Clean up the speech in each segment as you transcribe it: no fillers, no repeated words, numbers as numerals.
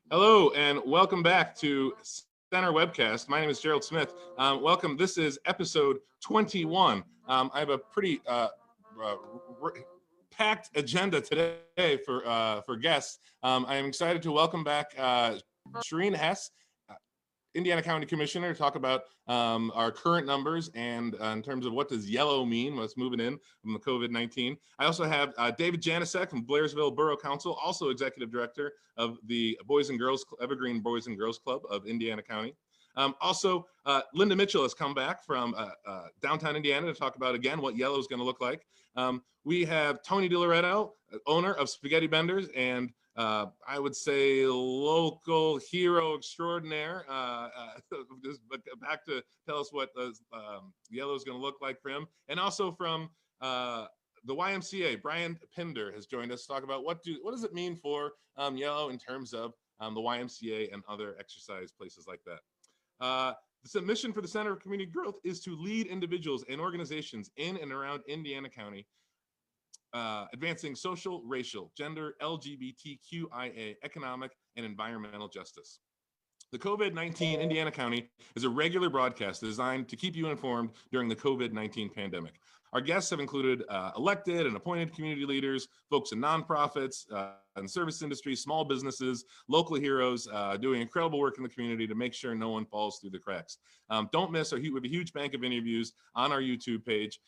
Hello, and welcome back to Center Webcast. My name is Gerald Smith. Welcome. This is episode 21. I have a pretty packed agenda today for guests. I am excited to welcome back Sherene Hess, Indiana County Commissioner, to talk about our current numbers and in terms of what does yellow mean, what's moving in from the COVID-19. I also have David Janicek from Blairsville Borough Council, also Executive Director of the Evergreen Boys and Girls Club of Indiana County. Also, Linda Mitchell has come back from downtown Indiana to talk about, again, what yellow is going to look like. We have Tony DiLoretto, owner of Spaghetti Benders, and I would say local hero extraordinaire. Just back to tell us what yellow is going to look like for him. And also from the YMCA, Brian Pinder has joined us to talk about what does it mean for yellow in terms of the YMCA and other exercise places like that. The mission for the Center for Community Growth is to lead individuals and organizations in and around Indiana County, advancing social, racial, gender, LGBTQIA, economic, and environmental justice. The COVID-19 Indiana County is a regular broadcast designed to keep you informed during the COVID-19 pandemic. Our guests have included elected and appointed community leaders, folks in nonprofits, and service industries, small businesses, local heroes doing incredible work in the community to make sure no one falls through the cracks. Don't miss we have a huge bank of interviews on our YouTube page.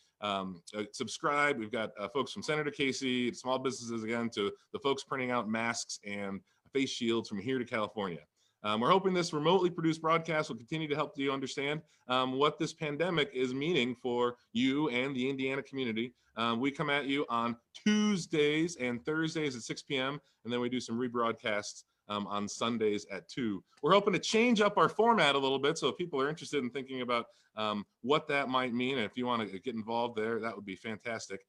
Subscribe. We've got folks from Senator Casey, small businesses again, to the folks printing out masks and face shields from here to California. We're hoping this remotely produced broadcast will continue to help you understand what this pandemic is meaning for you and the Indiana community. We come at you on Tuesdays and Thursdays at 6 p.m. and then we do some rebroadcasts on Sundays at 2. We're hoping to change up our format a little bit, so if people are interested in thinking about what that might mean, and if you want to get involved there, that would be fantastic.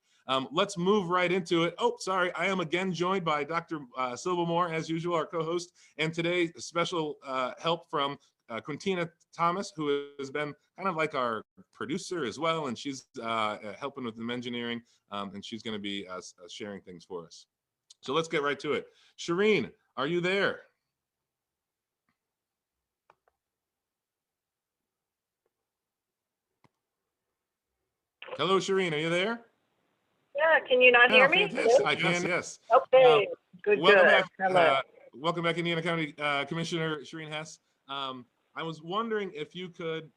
Let's move right into it. Oh, sorry, I am again joined by Dr. Silva Moore, as usual, our co-host, and today special help from Quintina Thomas, who has been kind of like our producer as well, and she's helping with the engineering, and she's going to be sharing things for us. So let's get right to it. Sherene, are you there? Hello, Sherene, are you there? Yeah, can you not hear me? Fantastic. I can, yes. Okay, good. Back, hello. Welcome back, Indiana County Commissioner Sherene Hess. I was wondering if you could,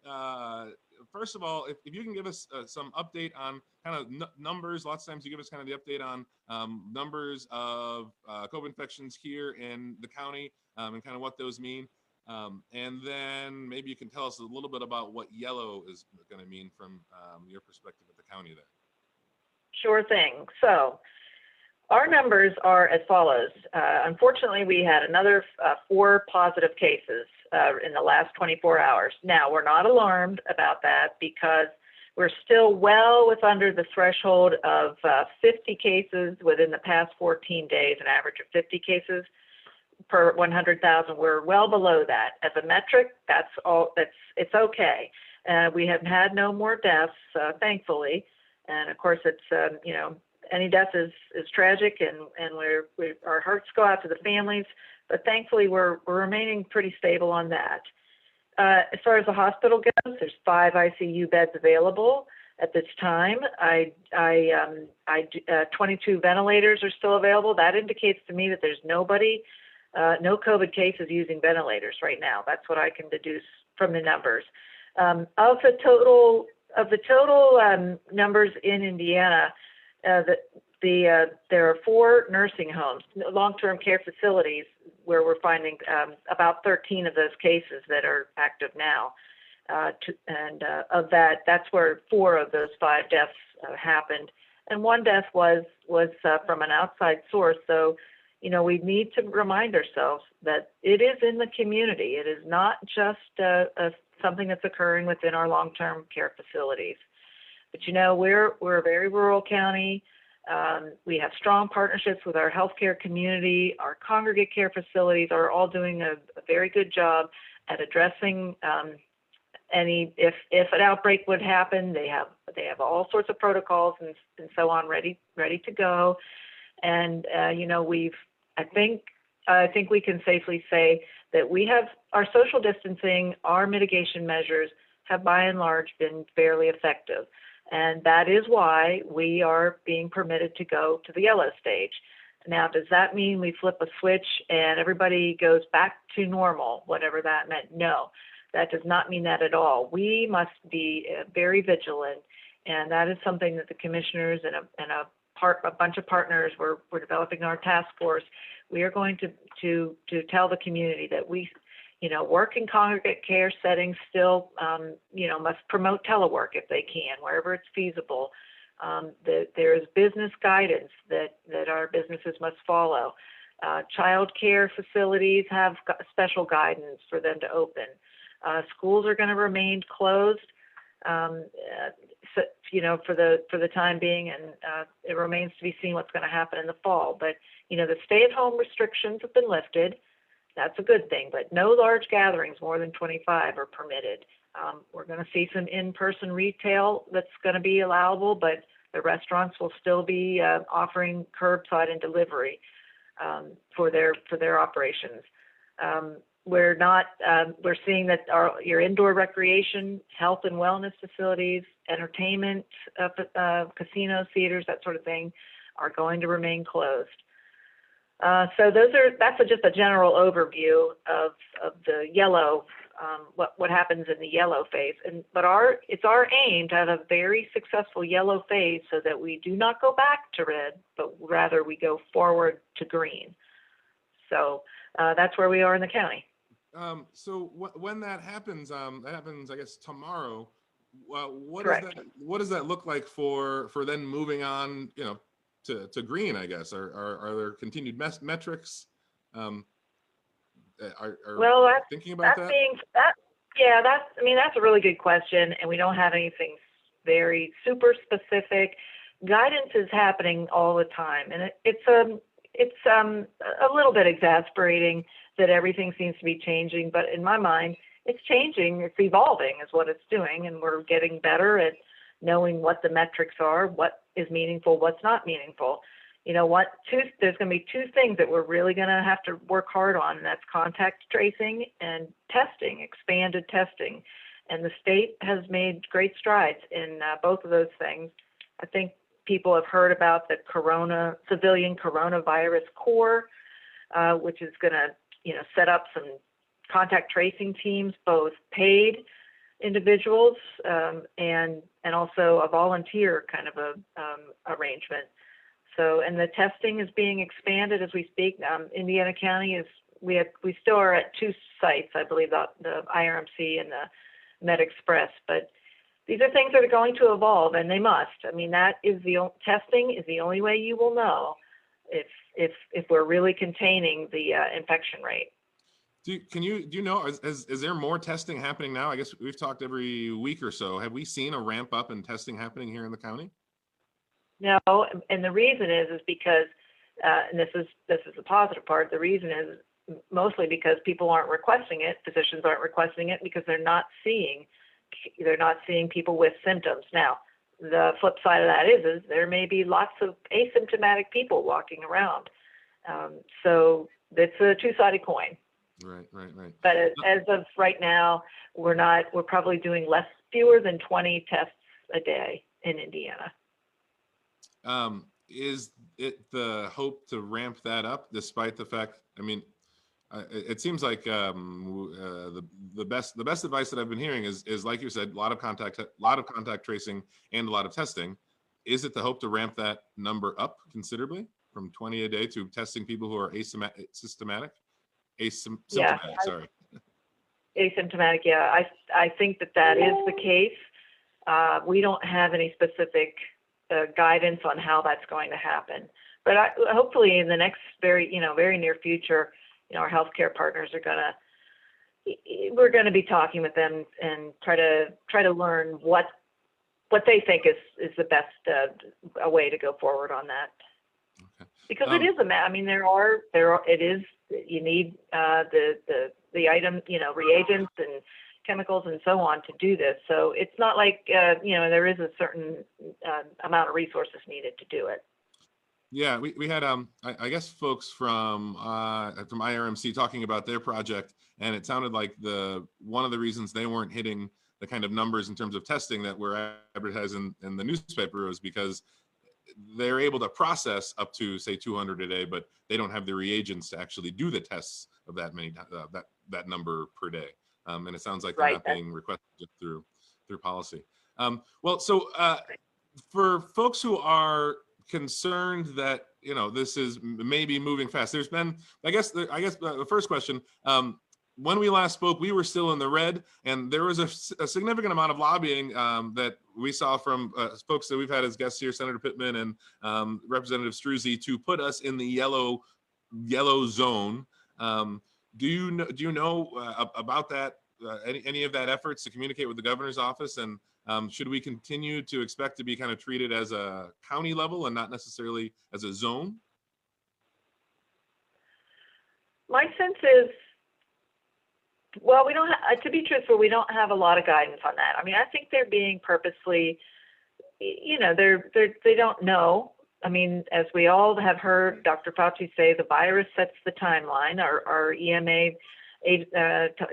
first of all, if you can give us some update on kind of numbers. Lots of times you give us kind of the update on numbers of COVID infections here in the county and kind of what those mean. And then maybe you can tell us a little bit about what yellow is going to mean from your perspective at the county there. Sure thing. So our numbers are as follows. Unfortunately, we had another 4 positive cases in the last 24 hours. Now, we're not alarmed about that because we're still well under the threshold of 50 cases within the past 14 days, an average of 50 cases per 100,000. We're well below that. As a metric, it's okay. We have had no more deaths, thankfully. And of course, it's, any death is tragic, and our hearts go out to the families, but thankfully we're remaining pretty stable on that. As far as the hospital goes, there's 5 ICU beds available at this time. 22 ventilators are still available. That indicates to me that there's no COVID cases using ventilators right now. That's what I can deduce from the numbers. Of the total numbers in Indiana, there are 4 nursing homes, long-term care facilities, where we're finding about 13 of those cases that are active now. Of that, that's where 4 of those 5 deaths happened. And 1 death was from an outside source. So, we need to remind ourselves that it is in the community. It is not just something that's occurring within our long-term care facilities. But we're a very rural county. We have strong partnerships with our healthcare community. Our congregate care facilities are all doing a very good job at addressing if an outbreak would happen. They have all sorts of protocols and so on ready to go. And, I think we can safely say that we have our social distancing, our mitigation measures have by and large been fairly effective. And that is why we are being permitted to go to the yellow stage. Now, does that mean we flip a switch and everybody goes back to normal, whatever that meant? No, that does not mean that at all. We must be very vigilant, and that is something that the commissioners and a bunch of partners, we're developing our task force. We are going to tell the community that we, work in congregate care settings still, must promote telework if they can, wherever it's feasible. There is business guidance that our businesses must follow. Child care facilities have special guidance for them to open. Schools are going to remain closed, for the time being, and it remains to be seen what's going to happen in the fall. But the stay-at-home restrictions have been lifted. That's a good thing, but no large gatherings more than 25 are permitted. We're going to see some in-person retail that's going to be allowable, but the restaurants will still be offering curbside and delivery for their operations. We're seeing that your indoor recreation, health and wellness facilities, entertainment, casinos, theaters, that sort of thing, are going to remain closed. So that's just a general overview of the yellow, what happens in the yellow phase. But it's our aim to have a very successful yellow phase so that we do not go back to red, but rather we go forward to green. So that's where we are in the county. So when that happens, I guess tomorrow. What does that look like for then moving on, to green? I guess are there continued metrics? Thinking about that? That's a really good question, and we don't have anything very super specific. Guidance is happening all the time, and it's a little bit exasperating that everything seems to be changing, but in my mind, it's changing, it's evolving is what it's doing, and we're getting better at knowing what the metrics are, what is meaningful, what's not meaningful. There's going to be two things that we're really going to have to work hard on, and that's contact tracing and testing, expanded testing. And the state has made great strides in both of those things. I think people have heard about the civilian coronavirus corps, which is going to, set up some contact tracing teams, both paid individuals and also a volunteer kind of a arrangement. So, and the testing is being expanded as we speak. Indiana County we still are at 2 sites, I believe, the IRMC and the Med Express, but these are things that are going to evolve, and they must. Testing is the only way you will know if we're really containing the infection rate. Do you know, is there more testing happening now? I guess we've talked every week or so. Have we seen a ramp up in testing happening here in the county? No, and the reason is because, and this is the positive part. The reason is mostly because people aren't requesting it. Physicians aren't requesting it because they're not seeing people with symptoms. Now, the flip side of that is there may be lots of asymptomatic people walking around. So it's a two-sided coin. Right. But as of right now, we're probably doing fewer than 20 tests a day in Indiana. Is it the hope to ramp that up, despite the fact? It seems like the best advice that I've been hearing is like you said, a lot of contact tracing and a lot of testing. Is it the hope to ramp that number up considerably from 20 a day to testing people who are asymptomatic? Yeah, asymptomatic. Yeah, I think that is the case. We don't have any specific guidance on how that's going to happen, but hopefully in the next very near future, our healthcare partners we're going to be talking with them and try to learn what they think is the best a way to go forward on that. Okay. Because it is you need the item, reagents and chemicals and so on to do this. So it's not like, there is a certain amount of resources needed to do it. Yeah, we had I guess folks from IRMC talking about their project, and it sounded like one of the reasons they weren't hitting the kind of numbers in terms of testing that were advertised in the newspaper was because they're able to process up to say 200 a day, but they don't have the reagents to actually do the tests of that many that number per day. And it sounds like they're Right. not being requested through policy. Well, so for folks who are concerned that this is maybe moving fast, there's been I guess the first question, when we last spoke, we were still in the red, and there was a significant amount of lobbying that we saw from folks that we've had as guests here, Senator Pittman and Representative Struzzi, to put us in the yellow zone. Do you know about that? Any of that efforts to communicate with the governor's office, and should we continue to expect to be kind of treated as a county level and not necessarily as a zone? My sense is, well, we don't to be truthful, we don't have a lot of guidance on that. I mean, I think they're being purposely, they don't know. I mean, as we all have heard Dr. Fauci say, the virus sets the timeline. Our EMA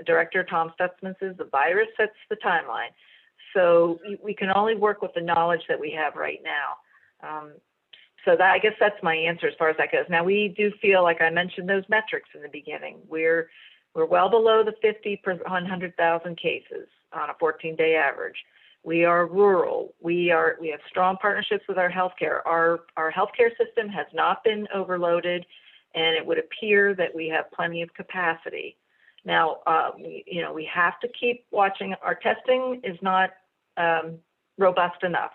Director, Tom Stutzman, says the virus sets the timeline. So we can only work with the knowledge that we have right now. So I guess that's my answer as far as that goes. Now, we do feel, like I mentioned those metrics in the beginning, we're well below the 50 per 100,000 cases on a 14-day average. We are rural. We have strong partnerships with our healthcare. Our healthcare system has not been overloaded, and it would appear that we have plenty of capacity. Now, we have to keep watching. Our testing is not robust enough,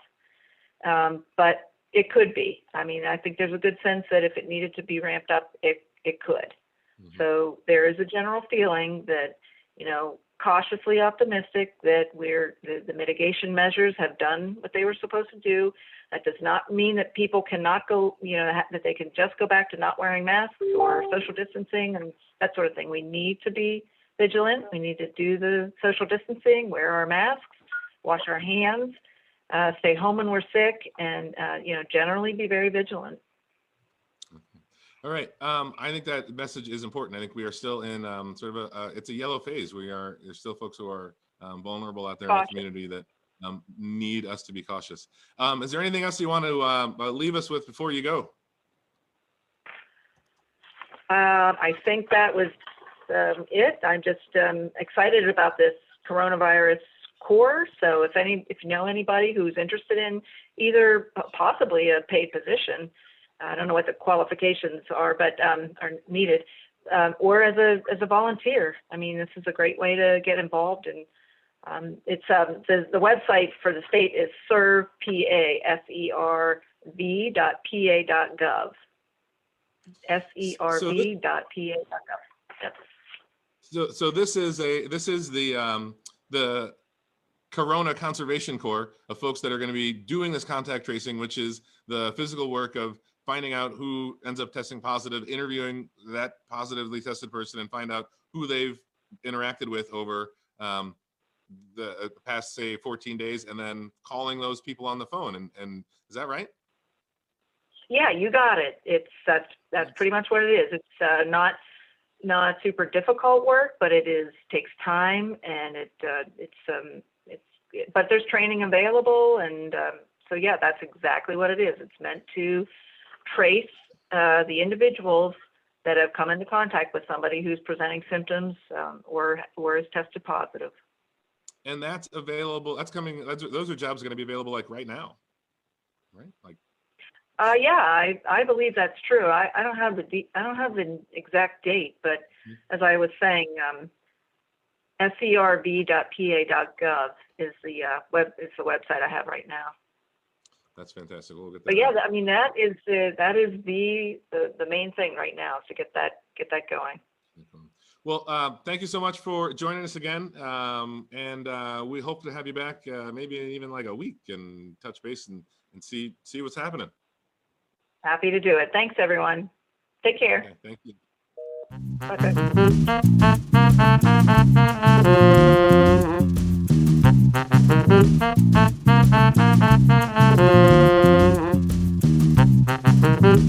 but it could be. I mean, I think there's a good sense that if it needed to be ramped up, it could. Mm-hmm. So there is a general feeling that, cautiously optimistic that the mitigation measures have done what they were supposed to do. That does not mean that people cannot go, that they can just go back to not wearing masks or social distancing and that sort of thing. We need to be vigilant. We need to do the social distancing, wear our masks, wash our hands, stay home when we're sick, and, generally be very vigilant. All right. I think that message is important. I think we are still in sort of it's a yellow phase. There's still folks who are vulnerable out there in the community that need us to be cautious. Is there anything else you want to leave us with before you go? I think that was it. I'm just excited about this coronavirus course. So if you know anybody who's interested in either possibly a paid position, I don't know what the qualifications are, but are needed, or as a volunteer. I mean, this is a great way to get involved. And it's the website for the state is serv.pa, serv.pa.gov, serv.pa.gov. Yep. So this is the Corona Conservation Corps of folks that are going to be doing this contact tracing, which is the physical work of finding out who ends up testing positive, interviewing that positively tested person, and find out who they've interacted with over the past, say, 14 days, and then calling those people on the phone. And is that right? Yeah, you got it. That's pretty much what it is. It's not super difficult work, but takes time, and but there's training available, and so yeah, that's exactly what it is. It's meant to trace the individuals that have come into contact with somebody who's presenting symptoms or is tested positive. And that's available. Those are jobs going to be available like right now, right? Like. Yeah, I believe that's true. I don't have the exact date, but as I was saying, serv.pa.gov is the website I have right now. That's fantastic. We'll get that. But yeah, I mean that is the main thing right now, is to get that going. Well, thank you so much for joining us again, and we hope to have you back maybe even like a week and touch base and see what's happening. Happy to do it. Thanks, everyone. Take care. Okay, thank you. Okay.